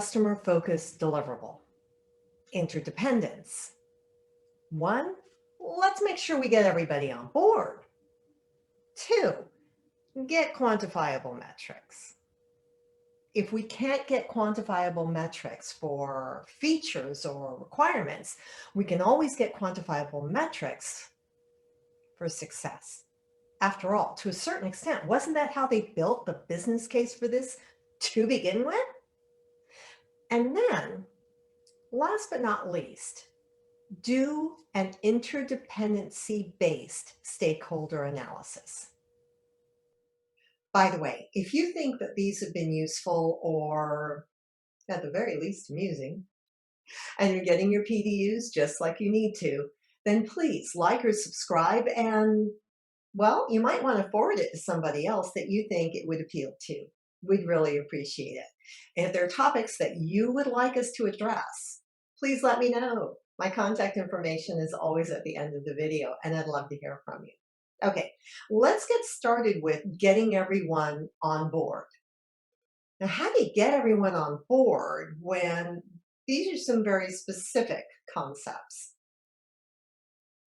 customer-focused deliverable. Interdependence. One, let's make sure we get everybody on board. Two, get quantifiable metrics. If we can't get quantifiable metrics for features or requirements, we can always get quantifiable metrics for success. After all, to a certain extent, wasn't that how they built the business case for this to begin with? And then, last but not least, do an interdependency-based stakeholder analysis. By the way, if you think that these have been useful or at the very least amusing, and you're getting your PDUs just like you need to, then please like or subscribe and, well, you might want to forward it to somebody else that you think it would appeal to. We'd really appreciate it. And if there are topics that you would like us to address, please let me know. My contact information is always at the end of the video, and I'd love to hear from you. Okay, let's get started with getting everyone on board. Now, how do you get everyone on board when these are some very specific concepts?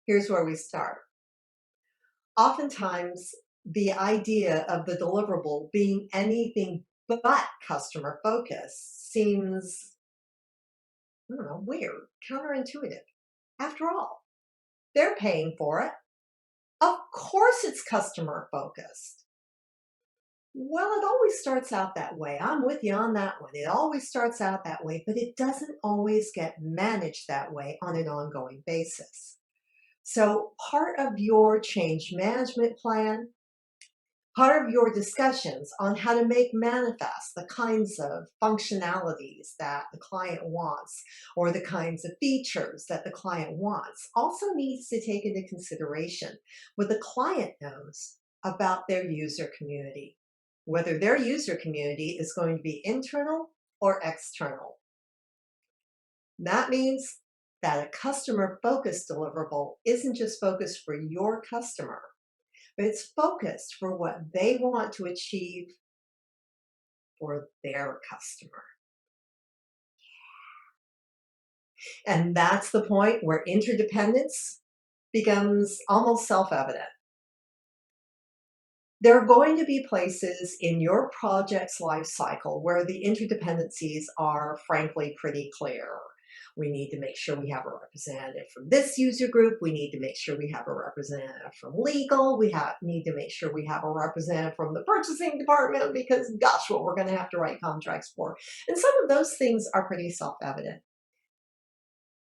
Here's where we start. Oftentimes, the idea of the deliverable being anything but customer focused seems, I don't know, weird, counterintuitive. After all, they're paying for it. Of course it's customer focused. Well, it always starts out that way. I'm with you on that one. It always starts out that way, but it doesn't always get managed that way on an ongoing basis. So part of your change management plan, part of your discussions on how to make manifest the kinds of functionalities that the client wants or the kinds of features that the client wants also needs to take into consideration what the client knows about their user community, whether their user community is going to be internal or external. That means that a customer-focused deliverable isn't just focused for your customer, but it's focused for what they want to achieve for their customer. And that's the point where interdependence becomes almost self-evident. There are going to be places in your project's life cycle where the interdependencies are frankly pretty clear. We need to make sure we have a representative from this user group. We need to make sure we have a representative from legal. We need to make sure we have a representative from the purchasing department because gosh, what we're going to have to write contracts for. And some of those things are pretty self-evident.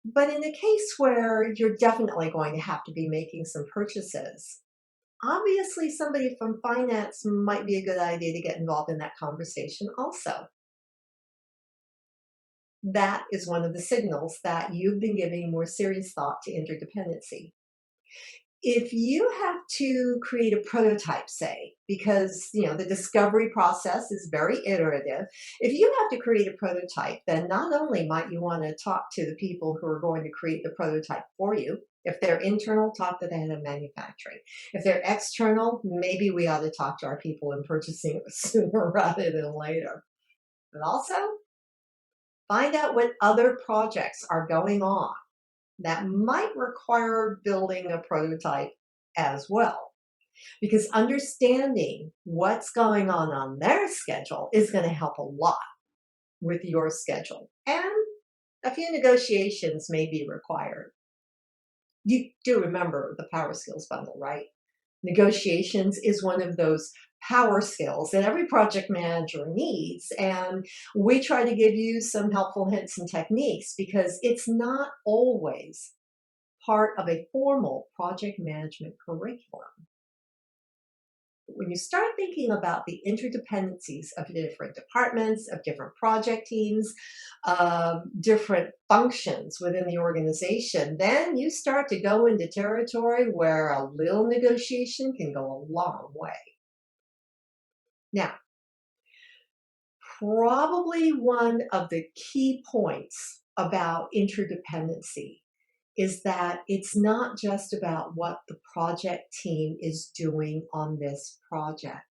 But in a case where you're definitely going to have to be making some purchases, obviously somebody from finance might be a good idea to get involved in that conversation also. That is one of the signals that you've been giving more serious thought to interdependency. If you have to create a prototype, say, because the discovery process is very iterative, if you have to create a prototype, then not only might you want to talk to the people who are going to create the prototype for you. If they're internal, talk to the head of manufacturing. If they're external, maybe we ought to talk to our people in purchasing sooner rather than later. But also, find out what other projects are going on that might require building a prototype as well. Because understanding what's going on their schedule is going to help a lot with your schedule. And a few negotiations may be required. You do remember the power skills bundle, right? Negotiations is one of those power skills that every project manager needs. And we try to give you some helpful hints and techniques because it's not always part of a formal project management curriculum. When you start thinking about the interdependencies of different departments, of different project teams, different functions within the organization, then you start to go into territory where a little negotiation can go a long way. Now, probably one of the key points about interdependency is that it's not just about what the project team is doing on this project.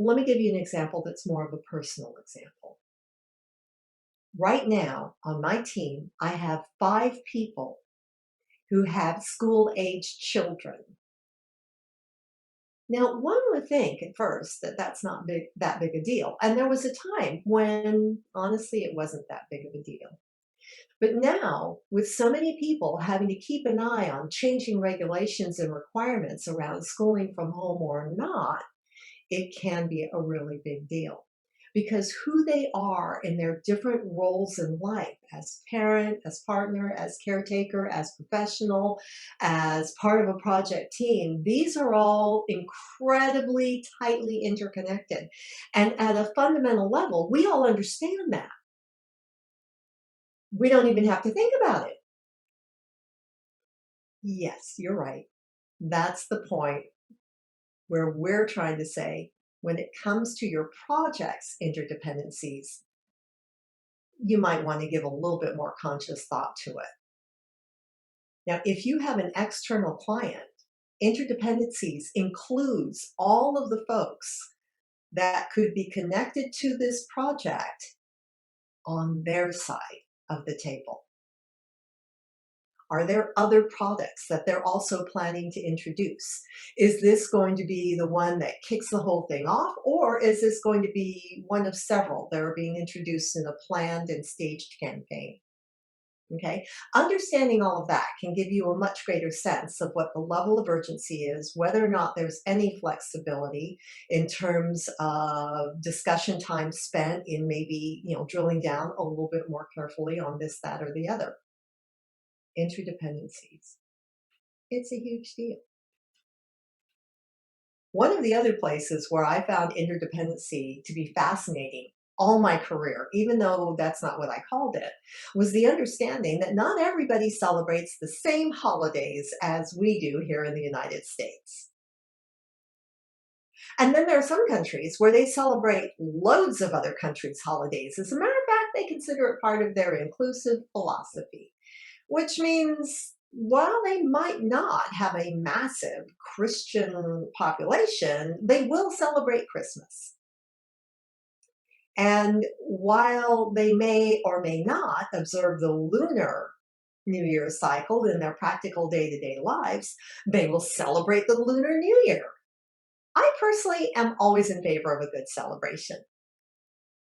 Let me give you an example that's more of a personal example. Right now on my team, I have 5 people who have school-aged children. Now, one would think at first that that's not that big a deal. And there was a time when, honestly, it wasn't that big of a deal. But now, with so many people having to keep an eye on changing regulations and requirements around schooling from home or not, it can be a really big deal. Because who they are in their different roles in life, as parent, as partner, as caretaker, as professional, as part of a project team, these are all incredibly tightly interconnected. And at a fundamental level, we all understand that. We don't even have to think about it. Yes, you're right. That's the point where we're trying to say, when it comes to your project's interdependencies, you might want to give a little bit more conscious thought to it. Now, if you have an external client, interdependencies includes all of the folks that could be connected to this project on their side of the table. Are there other products that they're also planning to introduce? Is this going to be the one that kicks the whole thing off, or is this going to be one of several that are being introduced in a planned and staged campaign? Okay, understanding all of that can give you a much greater sense of what the level of urgency is, whether or not there's any flexibility in terms of discussion time spent in maybe, drilling down a little bit more carefully on this, that, or the other. Interdependencies. It's a huge deal. One of the other places where I found interdependency to be fascinating all my career, even though that's not what I called it, was the understanding that not everybody celebrates the same holidays as we do here in the United States. And then there are some countries where they celebrate loads of other countries' holidays. As a matter of fact, they consider it part of their inclusive philosophy, which means while they might not have a massive Christian population, they will celebrate Christmas. And while they may or may not observe the lunar New Year's cycle in their practical day-to-day lives, they will celebrate the Lunar New Year. I personally am always in favor of a good celebration.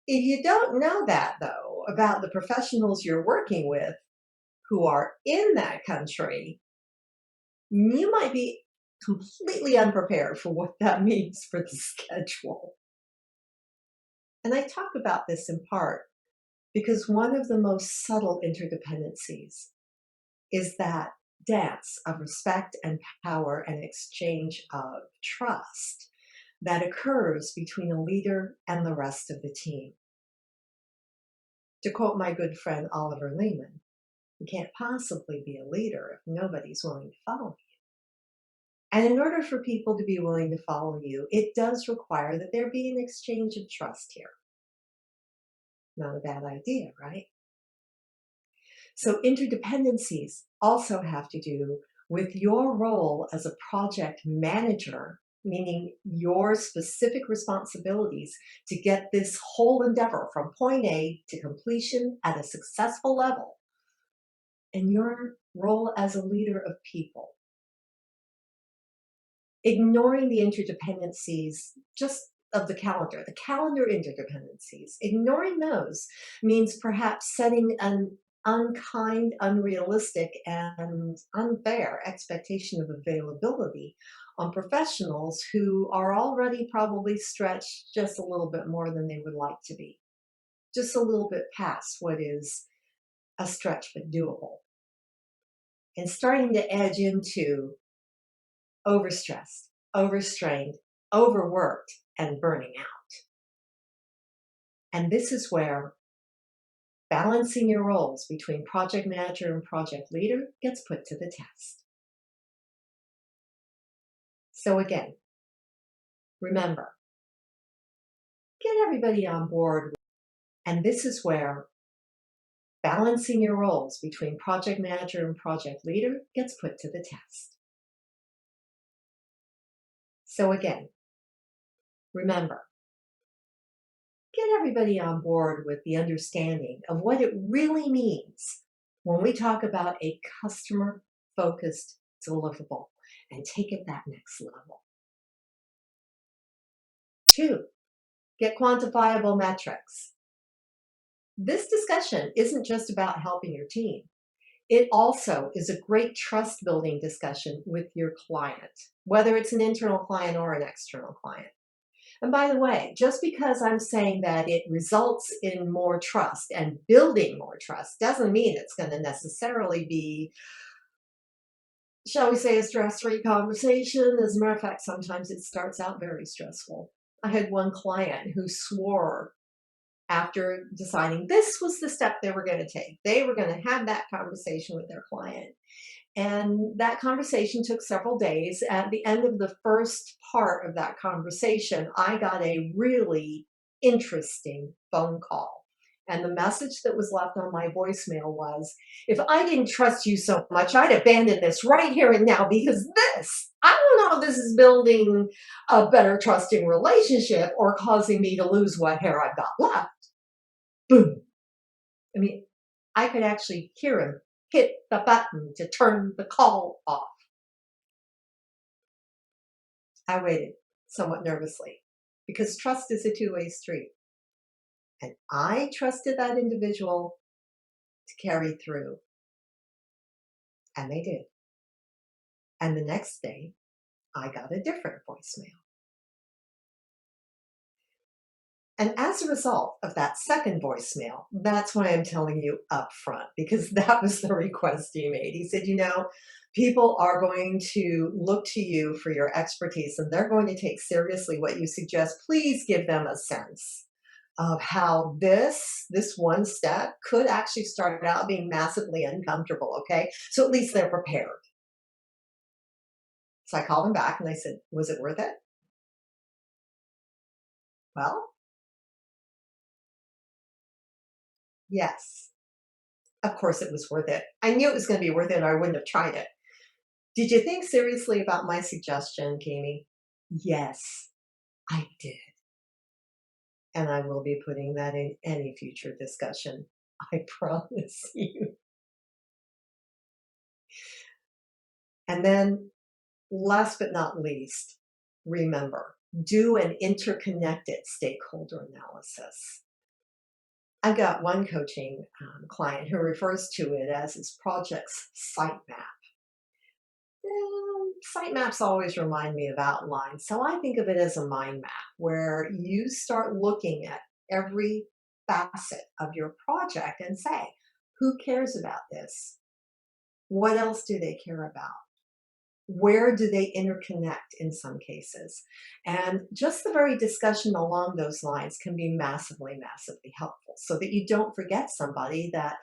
If you don't know that, though, about the professionals you're working with who are in that country, you might be completely unprepared for what that means for the schedule. And I talk about this in part because one of the most subtle interdependencies is that dance of respect and power and exchange of trust that occurs between a leader and the rest of the team. To quote my good friend Oliver Lehman, you can't possibly be a leader if nobody's willing to follow you. And in order for people to be willing to follow you, it does require that there be an exchange of trust here. Not a bad idea, right? So interdependencies also have to do with your role as a project manager, meaning your specific responsibilities to get this whole endeavor from point A to completion at a successful level, and your role as a leader of people. Ignoring the interdependencies just of the calendar interdependencies, ignoring those means perhaps setting an unkind, unrealistic, and unfair expectation of availability on professionals who are already probably stretched just a little bit more than they would like to be, just a little bit past what is a stretch but doable, and starting to edge into overstressed, overstrained, overworked, and burning out. And this is where balancing your roles between project manager and project leader gets put to the test. So again, remember, get everybody on board. And this is where balancing your roles between project manager and project leader gets put to the test. So again, remember, get everybody on board with the understanding of what it really means when we talk about a customer-focused deliverable and take it that next level. 2, get quantifiable metrics. This discussion isn't just about helping your team. It also is a great trust building discussion with your client, whether it's an internal client or an external client. And by the way, just because I'm saying that it results in more trust and building more trust doesn't mean it's going to necessarily be, shall we say, a stress-free conversation. As a matter of fact, sometimes it starts out very stressful. I had one client who swore after deciding this was the step they were going to take. They were going to have that conversation with their client. And that conversation took several days. At the end of the first part of that conversation, I got a really interesting phone call. And the message that was left on my voicemail was, if I didn't trust you so much, I'd abandon this right here and now, because this, I don't know if this is building a better trusting relationship or causing me to lose what hair I've got left. Boom. I mean, I could actually hear him hit the button to turn the call off. I waited somewhat nervously because trust is a two-way street. And I trusted that individual to carry through. And they did. And the next day, I got a different voicemail. And as a result of that second voicemail, that's why I'm telling you up front, because that was the request he made. He said, people are going to look to you for your expertise and they're going to take seriously what you suggest. Please give them a sense of how this one step could actually start out being massively uncomfortable, okay? So at least they're prepared. So I called him back and I said, was it worth it? Well, yes. Of course it was worth it. I knew it was going to be worth it or I wouldn't have tried it. Did you think seriously about my suggestion, Kimi? Yes, I did. And I will be putting that in any future discussion. I promise you. And then, last but not least, remember, do an interconnected stakeholder analysis. I've got one coaching client who refers to it as his project's sitemap. Sitemaps always remind me of outlines, so I think of it as a mind map where you start looking at every facet of your project and say, who cares about this? What else do they care about? Where do they interconnect in some cases? And just the very discussion along those lines can be massively, massively helpful so that you don't forget somebody that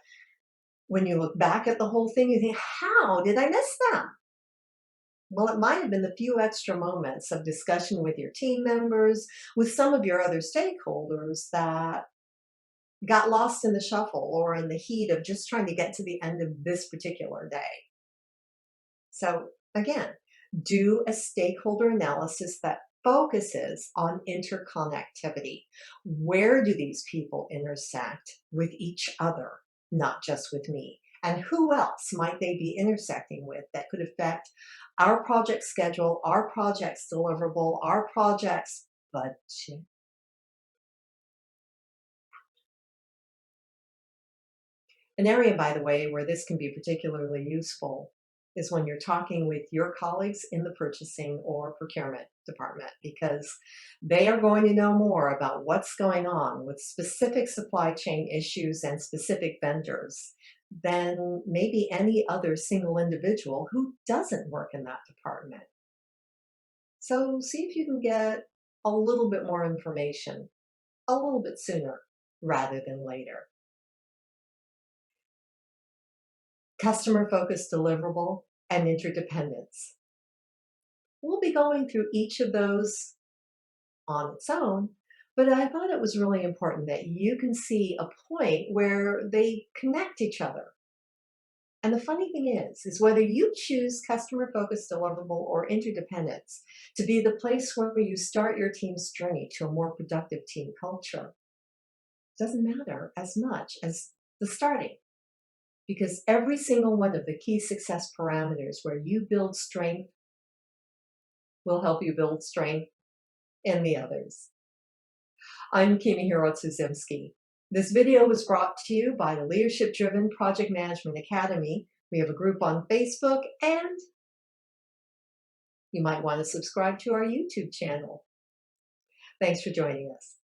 when you look back at the whole thing, you think, how did I miss them? Well, it might have been the few extra moments of discussion with your team members, with some of your other stakeholders that got lost in the shuffle or in the heat of just trying to get to the end of this particular day. So again, do a stakeholder analysis that focuses on interconnectivity. Where do these people intersect with each other, not just with me? And who else might they be intersecting with that could affect our project schedule, our project's deliverable, our project's budget? An area, by the way, where this can be particularly useful is when you're talking with your colleagues in the purchasing or procurement department, because they are going to know more about what's going on with specific supply chain issues and specific vendors than maybe any other single individual who doesn't work in that department. So see if you can get a little bit more information a little bit sooner rather than later. Customer-focused deliverable and interdependence. We'll be going through each of those on its own, but I thought it was really important that you can see a point where they connect each other. And the funny thing is whether you choose customer-focused deliverable or interdependence to be the place where you start your team's journey to a more productive team culture, doesn't matter as much as the starting, because every single one of the key success parameters where you build strength will help you build strength in the others. I'm Kimi Tuzemski. This video was brought to you by the Leadership Driven Project Management Academy. We have a group on Facebook, and you might want to subscribe to our YouTube channel. Thanks for joining us.